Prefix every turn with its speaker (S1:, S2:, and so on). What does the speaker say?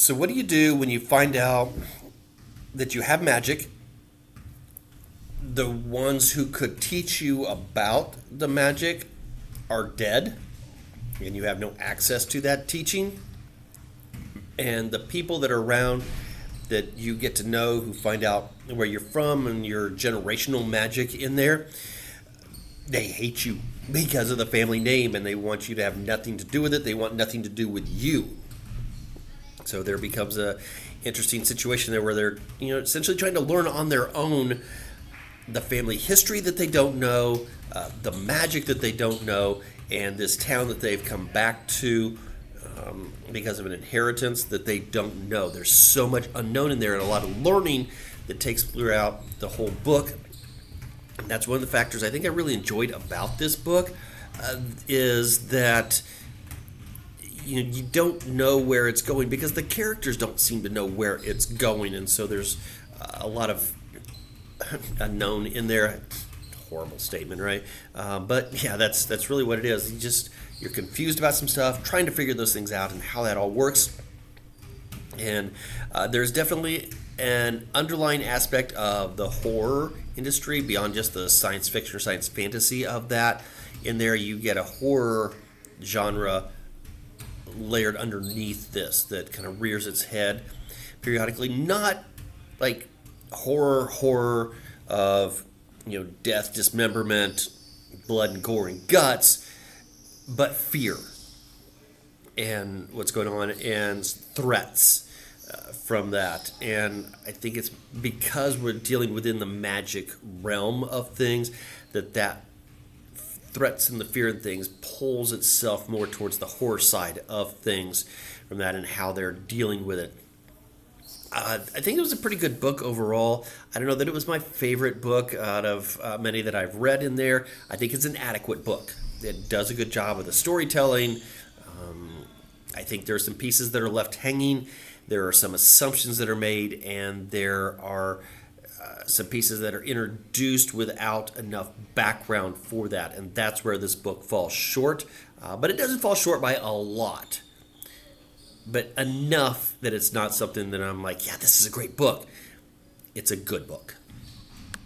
S1: So, what do you do when you find out that you have magic? The ones who could teach you about the magic are dead, and you have no access to that teaching. And the people that are around that you get to know who find out where you're from and your generational magic in there, they hate you because of the family name and they want you to have nothing to do with it. They want nothing to do with you. So there becomes a interesting situation there where they're essentially trying to learn on their own the family history that they don't know, the magic that they don't know, and this town that they've come back to because of an inheritance that they don't know. There's so much unknown in there and a lot of learning that takes throughout the whole book. And that's one of the factors I think I really enjoyed about this book is that you don't know where it's going because the characters don't seem to know where it's going, and so there's a lot of unknown in there. Horrible statement, right? But yeah, that's really what it is. You're confused about some stuff, trying to figure those things out and how that all works. And there's definitely an underlying aspect of the horror industry beyond just the science fiction or science fantasy of that. In there, you get a horror genre layered underneath this that kind of rears its head periodically. Not like horror of death, dismemberment, blood and gore and guts, but fear and what's going on and threats from that. And I think it's because we're dealing within the magic realm of things that threats and the fear and things pulls itself more towards the horror side of things from that and how they're dealing with it. I think it was a pretty good book overall. I don't know that it was my favorite book out of many that I've read in there. I think it's an adequate book. It does a good job of the storytelling. I think there are some pieces that are left hanging. There are some assumptions that are made, and there are some pieces that are introduced without enough background for that, and that's where this book falls short. But it doesn't fall short by a lot, but enough that it's not something that I'm like, yeah, this is a great book. It's a good book.